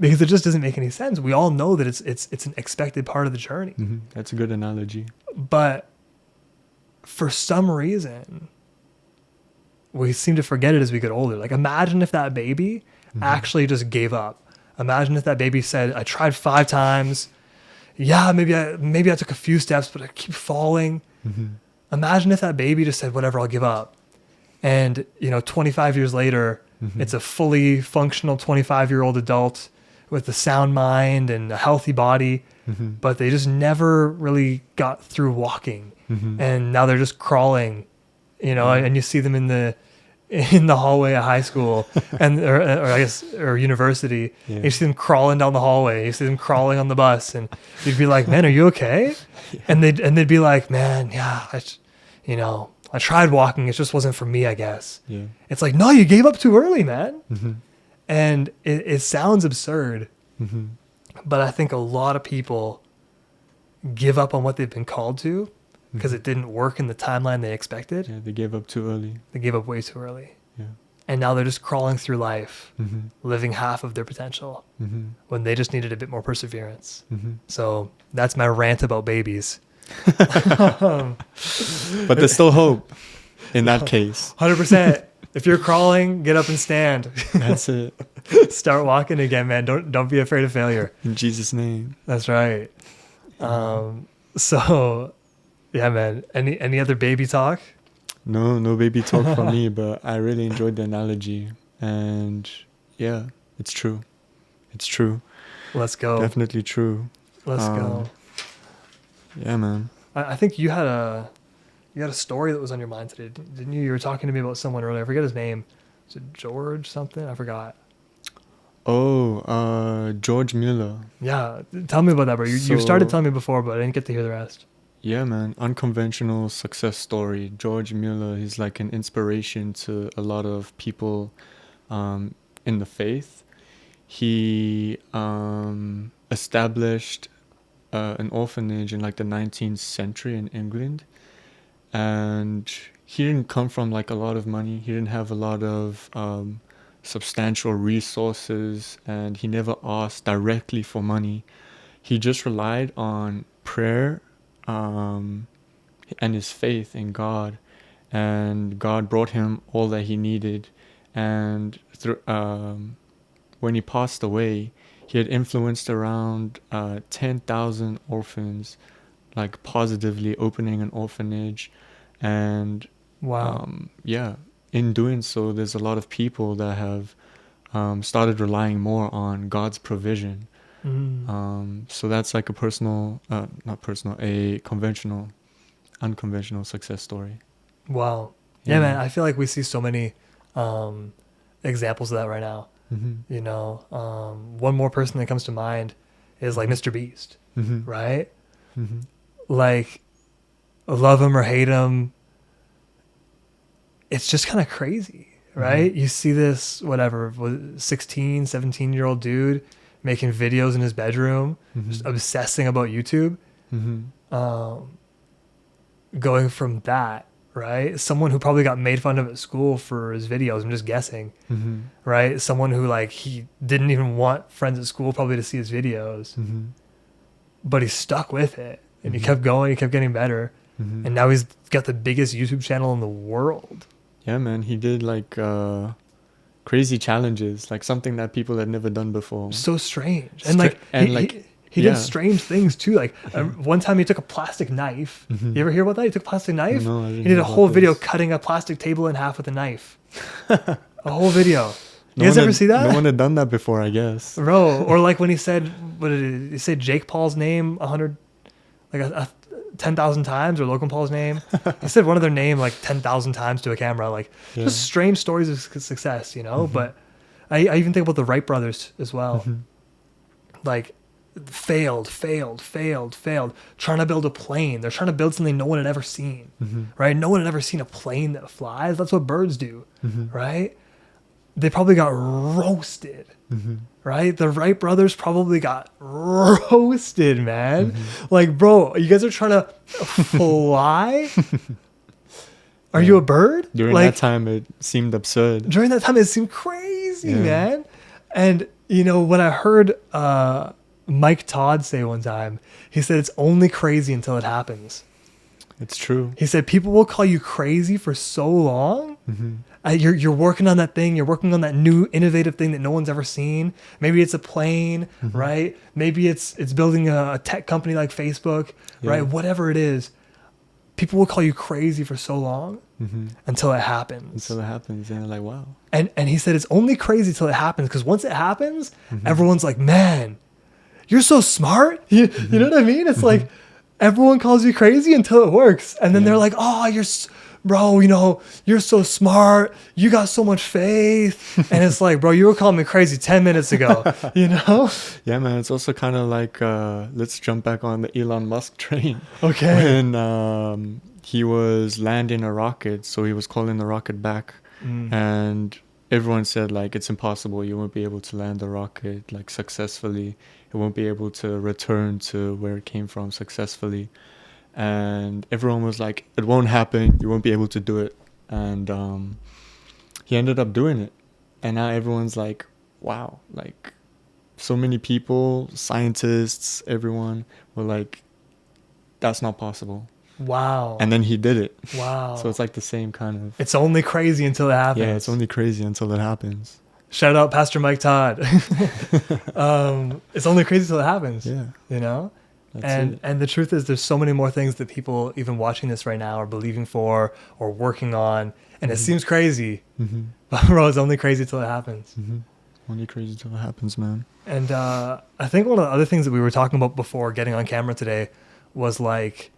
Because it just doesn't make any sense. We all know that it's an expected part of the journey. That's a good analogy. But for some reason, we seem to forget it as we get older. Like, imagine if that baby actually just gave up. Imagine if that baby said, I tried 5 times. Yeah, maybe I took a few steps, but I keep falling. Imagine if that baby just said, whatever, I'll give up. And, 25 years later, it's a fully functional 25-year-old adult with a sound mind and a healthy body, but they just never really got through walking. And now they're just crawling, and you see them in the hallway at high school or university. Yeah. You see them crawling down the hallway. You see them crawling on the bus, and you'd be like, "Man, are you okay?" And they'd be like, "Man, yeah, I tried walking. It just wasn't for me, I guess." Yeah. It's like, no, you gave up too early, man. And it sounds absurd, but I think a lot of people give up on what they've been called to because it didn't work in the timeline they expected. Yeah, they gave up too early. They gave up way too early. Yeah. And now they're just crawling through life, living half of their potential when they just needed a bit more perseverance. So that's my rant about babies. But there's still hope in that case. 100%. If you're crawling, get up and stand. That's it. Start walking again, man. Don't be afraid of failure. In Jesus' name. That's right. So, yeah, man. Any other baby talk? No baby talk for me, but I really enjoyed the analogy. And yeah, it's true. It's true. Let's go. Definitely true. Let's go. Yeah, man. I think you had a story that was on your mind today, didn't you? You were talking to me about someone earlier. I forget his name. Is it George something? I forgot. Oh, George Mueller. Yeah. Tell me about that, bro. You started telling me before, but I didn't get to hear the rest. Yeah, man. Unconventional success story. George Mueller, he's like an inspiration to a lot of people in the faith. He established an orphanage in like the 19th century in England. And he didn't come from like a lot of money. He didn't have a lot of substantial resources, and he never asked directly for money. He just relied on prayer and his faith in God, and God brought him all that he needed. And when he passed away, he had influenced around 10,000 orphans, like positively opening an orphanage. And wow. In doing so, there's a lot of people that have started relying more on God's provision. So that's like a unconventional success story. Wow. Yeah, man. I feel like we see so many examples of that right now. One more person that comes to mind is like Mr. Beast, right? Like, love him or hate him, it's just kind of crazy, right? You see this, 16, 17-year-old dude making videos in his bedroom, just obsessing about YouTube, going from that, right? Someone who probably got made fun of at school for his videos, I'm just guessing, right? Someone who like, he didn't even want friends at school probably to see his videos, but he stuck with it and he kept going, he kept getting better. And now he's got the biggest YouTube channel in the world. Yeah, man. He did like crazy challenges, like something that people had never done before. So strange. And he did strange things too. Like one time he took a plastic knife. You ever hear about that? He took a plastic knife? No, I didn't. He did a whole video cutting a plastic table in half with a knife. A whole video. You guys ever see that? No one had done that before, I guess. Bro, or like when he said, what did he say? Jake Paul's name 10,000 times, or Logan Paul's name. He said one of their name like 10,000 times to a camera. Like just strange stories of success, But I even think about the Wright brothers as well. Mhm. Like, failed, trying to build a plane. They're trying to build something no one had ever seen, Mhm. right? No one had ever seen a plane that flies. That's what birds do, Mhm. right? They probably got roasted, Mhm. right? The Wright brothers probably got roasted, man. Mm-hmm. Like, bro, you guys are trying to fly? Are Yeah. you a bird? During Like, that time, it seemed absurd. during that time, it seemed crazy, Yeah. man. And, you know, when I heard Mike Todd say one time, he said, it's only crazy until it happens. It's true. He said, people will call you crazy for so long. Mm-hmm. You're working on that thing. You're working on that new innovative thing that no one's ever seen. Maybe it's a plane, Mm-hmm. right? Maybe it's building a tech company like Facebook, Yeah. right? Whatever it is, people will call you crazy for so long Mm-hmm. until it happens. Until it happens, and they're like, wow. And he said it's only crazy till it happens, because once it happens, Mm-hmm. everyone's like, man, you're so smart. You know what I mean? It's like everyone calls you crazy until it works. And then Yeah. they're like, oh, bro, you know, you're so smart. You got so much faith. And it's like, bro, you were calling me crazy 10 minutes ago, you know? Yeah, man. It's also kind of like, let's jump back on the Elon Musk train. Okay. When he was landing a rocket, so he was calling the rocket back, and everyone said, like, it's impossible. You won't be able to land the rocket, like, successfully. It won't be able to return to where it came from successfully. And everyone was like, it won't happen. You won't be able to do it. And he ended up doing it. And now everyone's like, wow, like, so many people, scientists, everyone were like, that's not possible. Wow. And then he did it. Wow. So it's like the same kind of. It's only crazy until it happens. Yeah, it's only crazy until it happens. Shout out Pastor Mike Todd. It's only crazy till it happens. Yeah. You know? That's it. And the truth is, there's so many more things that people even watching this right now are believing for or working on. And it seems crazy, Mm-hmm. but bro, it's only crazy till it happens. Mm-hmm. Only crazy till it happens, man. And I think one of the other things that we were talking about before getting on camera today was like,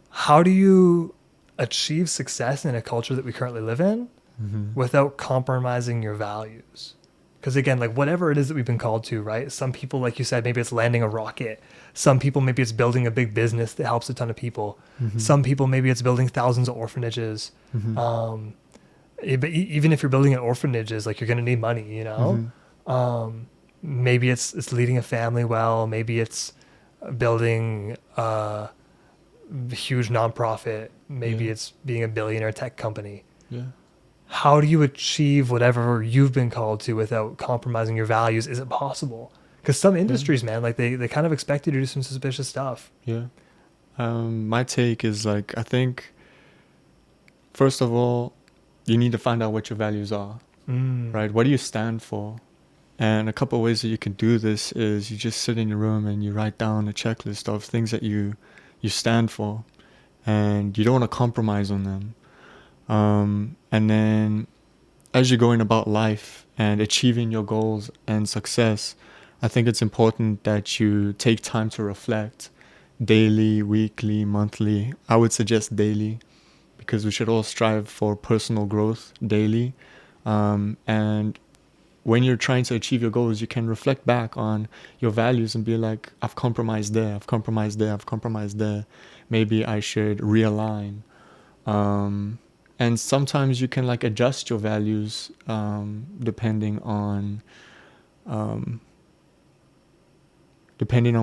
how do you achieve success in a culture that we currently live in Mm-hmm. without compromising your values? Because again, like whatever it is that we've been called to, right? Some people, like you said, maybe it's landing a rocket. Some people, maybe it's building a big business that helps a ton of people. Mm-hmm. Some people, maybe it's building thousands of orphanages. Mm-hmm. But even if you're building an orphanages, like you're going to need money, you know? Mm-hmm. Maybe it's leading a family well. Maybe it's building a huge nonprofit. Maybe Yeah. it's being a billionaire tech company. Yeah. How do you achieve whatever you've been called to without compromising your values? Is it possible? Because some industries, man, like they kind of expect you to do some suspicious stuff. Yeah. My take is like, I think, first of all, you need to find out what your values are, right? What do you stand for? And a couple of ways that you can do this is you just sit in your room and you write down a checklist of things that you stand for, and you don't want to compromise on them. And then as you're going about life and achieving your goals and success, I think it's important that you take time to reflect daily, weekly, monthly. I would suggest daily, because we should all strive for personal growth daily. And when you're trying to achieve your goals, you can reflect back on your values and be like, I've compromised there, I've compromised there, I've compromised there. Maybe I should realign. And sometimes you can like adjust your values depending on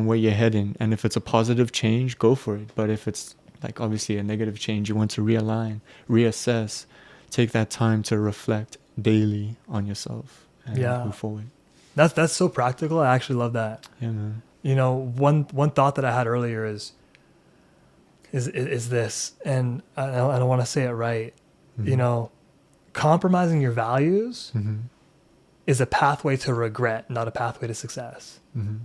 where you're heading. And if it's a positive change, go for it. But if it's like obviously a negative change, you want to realign, reassess, take that time to reflect daily on yourself and move forward. That's so practical. I actually love that. Yeah, man. You know, one thought that I had earlier is this, and I don't want to say it right. Mm-hmm. You know, compromising your values Mm-hmm. is a pathway to regret, not a pathway to success. Mm-hmm.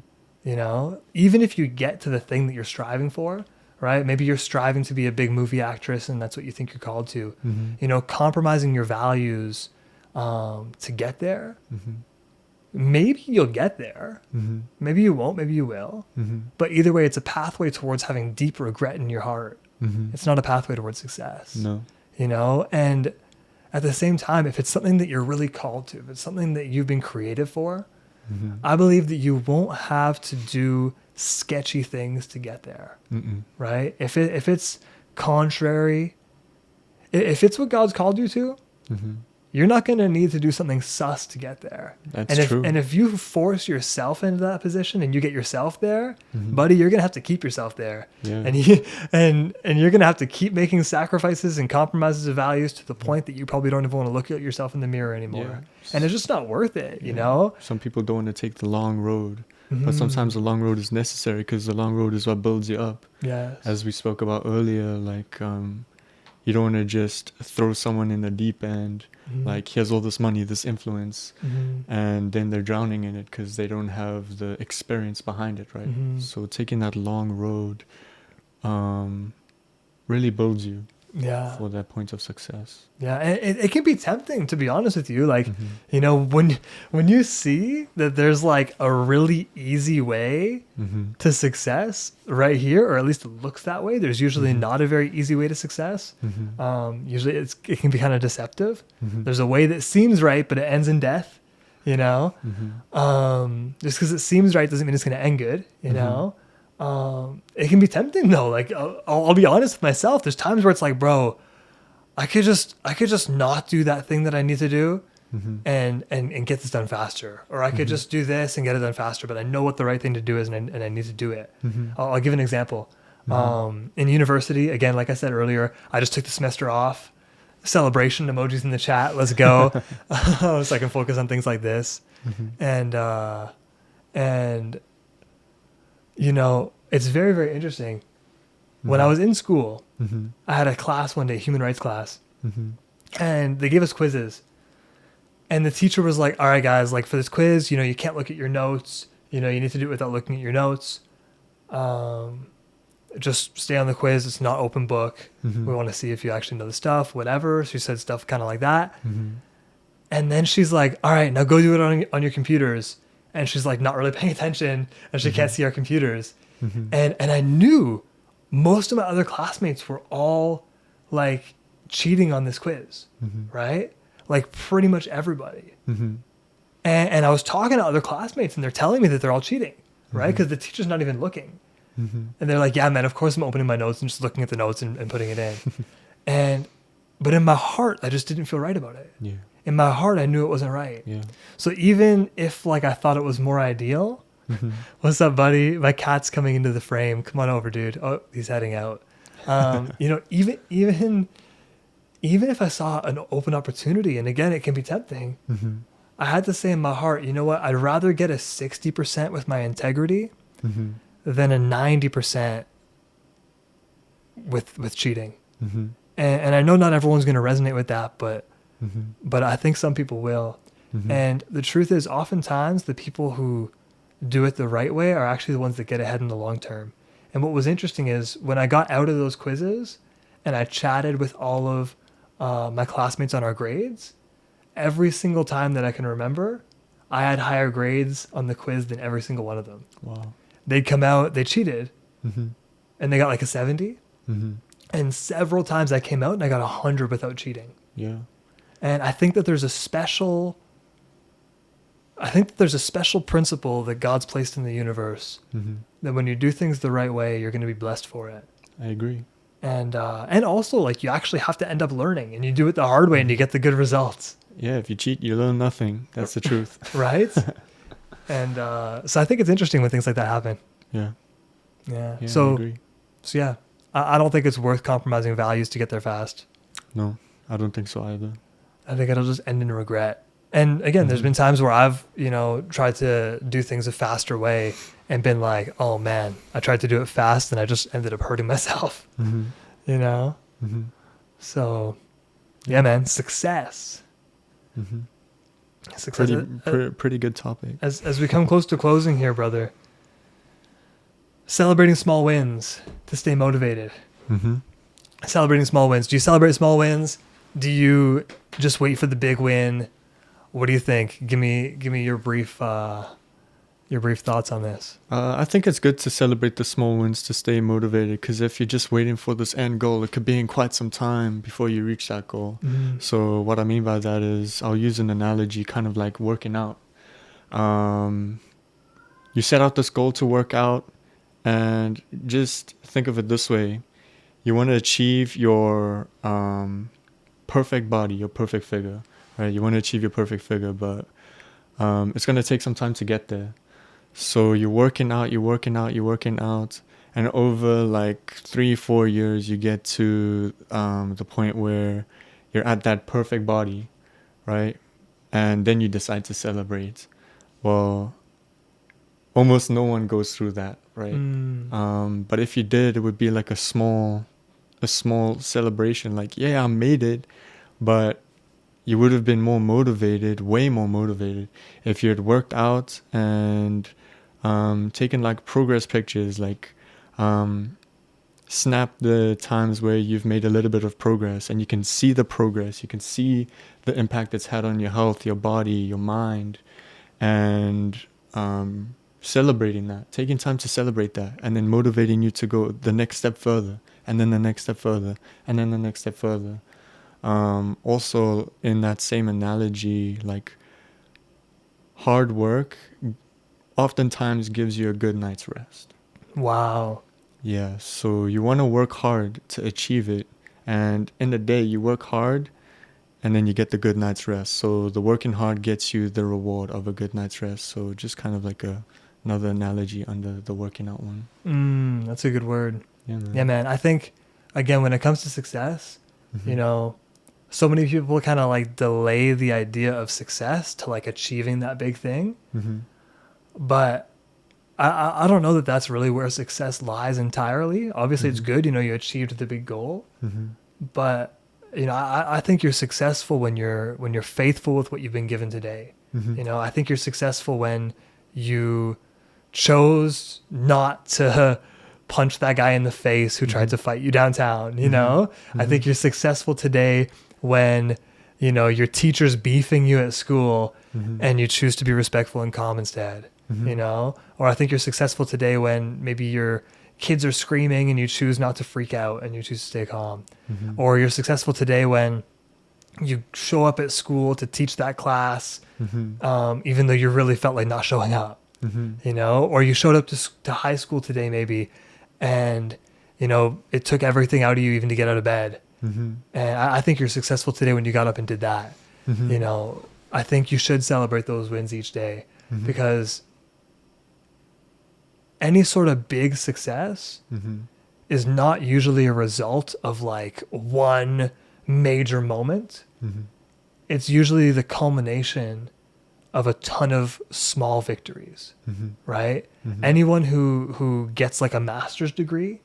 You know, even if you get to the thing that you're striving for, right? Maybe you're striving to be a big movie actress and that's what you think you're called to. Mm-hmm. You know, compromising your values to get there. Mm-hmm. Maybe you'll get there. Mm-hmm. Maybe you won't. Maybe you will. Mm-hmm. But either way, it's a pathway towards having deep regret in your heart. Mm-hmm. It's not a pathway towards success. No. You know, and at the same time, if it's something that you're really called to, if it's something that you've been created for, I believe that you won't have to do sketchy things to get there, right? If it's contrary, if it's what God's called you to, you're not going to need to do something sus to get there. That's true. And if you force yourself into that position and you get yourself there, buddy, you're going to have to keep yourself there. Yeah. And you're going to have to keep making sacrifices and compromises of values to the point that you probably don't even want to look at yourself in the mirror anymore. Yeah. And it's just not worth it, you know? Some people don't want to take the long road, but sometimes the long road is necessary because the long road is what builds you up. Yes. As we spoke about earlier, like you don't want to just throw someone in the deep end. Like, he has all this money, this influence, and then they're drowning in it because they don't have the experience behind it, right? So taking that long road really builds you for that point of success. Yeah, and it can be tempting, to be honest with you. Like, you know, when you see that there's like a really easy way to success right here, or at least it looks that way, there's usually not a very easy way to success. Usually it can be kind of deceptive. There's a way that seems right, but it ends in death, you know? Just because it seems right doesn't mean it's going to end good, you know? It can be tempting though. Like, I'll be honest with myself. There's times where it's like, bro, I could just not do that thing that I need to do and get this done faster. Or I could just do this and get it done faster, but I know what the right thing to do is and I need to do it. I'll give an example. In university, again, like I said earlier, I just took the semester off. Celebration emojis in the chat. Let's go. So I can focus on things like this. And you know, it's very, very interesting. When I was in school, I had a class one day, human rights class, and they gave us quizzes. And the teacher was like, all right, guys, like for this quiz, you know, you can't look at your notes. You know, you need to do it without looking at your notes. Just stay on the quiz. It's not open book. We want to see if you actually know the stuff, whatever. She said stuff kind of like that. And then she's like, all right, now go do it on your computers. And she's like not really paying attention and she can't see our computers. And I knew most of my other classmates were all like cheating on this quiz, right? Like pretty much everybody. And I was talking to other classmates and they're telling me that they're all cheating, right? Because the teacher's not even looking. And they're like, yeah, man, of course I'm opening my notes and just looking at the notes and putting it in. But in my heart, I just didn't feel right about it. Yeah. In my heart, I knew it wasn't right. Yeah. So even if like I thought it was more ideal, what's up, buddy? My cat's coming into the frame. Come on over, dude. Oh, he's heading out. You know, even if I saw an open opportunity, and again, it can be tempting, I had to say in my heart, you know what? I'd rather get a 60% with my integrity than a 90% with cheating. And I know not everyone's going to resonate with that, but I think some people will. And the truth is, oftentimes the people who do it the right way are actually the ones that get ahead in the long term. And what was interesting is when I got out of those quizzes and I chatted with all of my classmates on our grades, every single time that I can remember, I had higher grades on the quiz than every single one of them. Wow. They'd come out, they cheated, and they got like a 70. And several times I came out and I got 100 without cheating. Yeah. And I think that there's a special principle that God's placed in the universe that when you do things the right way, you're going to be blessed for it. I agree. And also like you actually have to end up learning and you do it the hard way and you get the good results. Yeah. If you cheat, you learn nothing. That's the truth. Right. And so I think it's interesting when things like that happen. Yeah. Yeah. I So agree. yeah, I don't think it's worth compromising values to get there fast. No, I don't think so either. I think it'll just end in regret. And again, there's been times where I've, you know, tried to do things a faster way and been like, oh man, I tried to do it fast and I just ended up hurting myself, you know? So yeah, man, success. Success. Pretty good topic. As we come close to closing here, brother, celebrating small wins to stay motivated. Celebrating small wins. Do you celebrate small wins? Do you just wait for the big win? What do you think? Give me your brief your brief thoughts on this. I think it's good to celebrate the small wins to stay motivated, because if you're just waiting for this end goal, it could be in quite some time before you reach that goal. So what I mean by that is, I'll use an analogy kind of like working out. You set out this goal to work out, and just think of it this way. You want to achieve your perfect body, your perfect figure, right? You want to achieve your perfect figure, but it's going to take some time to get there. So you're working out, and over like 3-4 years, you get to the point where you're at that perfect body, right? And then you decide to celebrate. Well, almost no one goes through that, right? But if you did, it would be like a small celebration, like, yeah, I made it. But you would have been more motivated, way more motivated, if you had worked out and taken like progress pictures, like snap the times where you've made a little bit of progress, and you can see the progress, you can see the impact it's had on your health, your body, your mind, and celebrating that, taking time to celebrate that, and then motivating you to go the next step further, and then the next step further, and then the next step further. Also, in that same analogy, like, hard work oftentimes gives you a good night's rest. Wow. Yeah, so you want to work hard to achieve it, and in the day you work hard, and then you get the good night's rest. So the working hard gets you the reward of a good night's rest. So just kind of like another analogy under the working out one. That's a good word. Yeah, man. Yeah, man. I think, again, when it comes to success, you know, so many people kind of like delay the idea of success to like achieving that big thing. But I don't know that that's really where success lies entirely. Obviously, it's good, you know, you achieved the big goal. But, you know, I think you're successful when you're faithful with what you've been given today. You know, I think you're successful when you chose not to punch that guy in the face who tried to fight you downtown, you know? I think you're successful today when, you know, your teacher's beefing you at school and you choose to be respectful and calm instead, you know? Or I think you're successful today when maybe your kids are screaming and you choose not to freak out and you choose to stay calm. Or you're successful today when you show up at school to teach that class, even though you really felt like not showing up, you know? Or you showed up to high school today maybe, and, you know, it took everything out of you even to get out of bed. And I think you're successful today when you got up and did that. You know, I think you should celebrate those wins each day, because any sort of big success is not usually a result of like one major moment. It's usually the culmination of a ton of small victories, right? Anyone who gets like a master's degree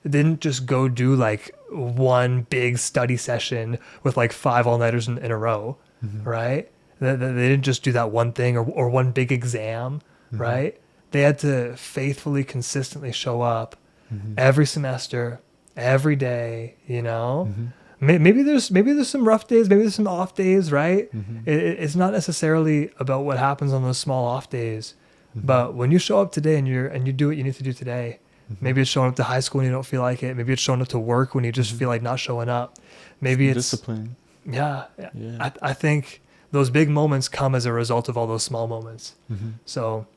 didn't just go do like one big study session with like 5 all-nighters in a row, right? They didn't just do that one thing or one big exam, right? They had to faithfully, consistently show up every semester, every day, you know? Maybe there's some rough days, maybe there's some off days, right? It's not necessarily about what happens on those small off days, but when you show up today and you do what you need to do today, maybe it's showing up to high school when you don't feel like it. Maybe it's showing up to work when you just feel like not showing up. Maybe it's discipline. Yeah. I think those big moments come as a result of all those small moments. So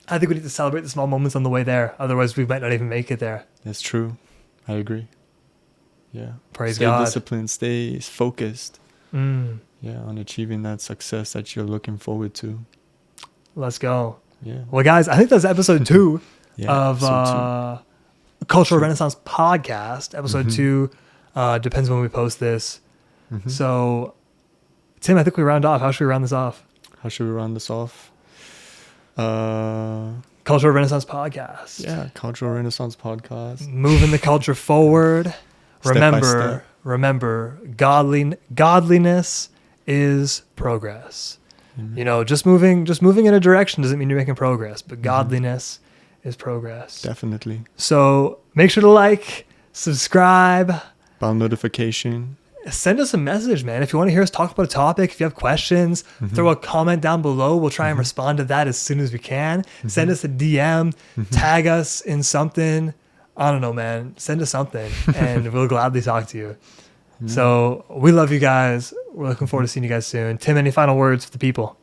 I think we need to celebrate the small moments on the way there. Otherwise, we might not even make it there. That's true. I agree. Yeah. Praise stay God. Disciplined. Stay focused. Yeah, on achieving that success that you're looking forward to. Let's go. Yeah. Well, guys, I think that's episode 2 of episode 2. Cultural Renaissance Podcast. Episode 2 depends when we post this. So, Tim, I think we round off. How should we round this off? Cultural Renaissance Podcast. Yeah, Cultural Renaissance Podcast. Moving the culture forward. Step by step. Remember, godliness is progress. You know, just moving in a direction doesn't mean you're making progress, but godliness is progress. Definitely. So make sure to like, subscribe, bell notification, send us a message, man. If you want to hear us talk about a topic, if you have questions, throw a comment down below. We'll try and respond to that as soon as we can. Send us a DM, tag us in something. I don't know, man. Send us something and we'll gladly talk to you. So we love you guys. We're looking forward to seeing you guys soon. Tim, any final words for the people?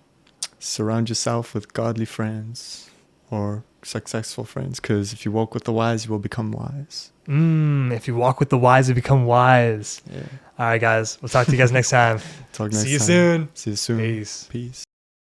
Surround yourself with godly friends or successful friends, because if you walk with the wise, you will become wise. If you walk with the wise, you become wise. Yeah. All right, guys. We'll talk to you guys next time. Talk next See you time. soon. See you soon. Peace. Peace.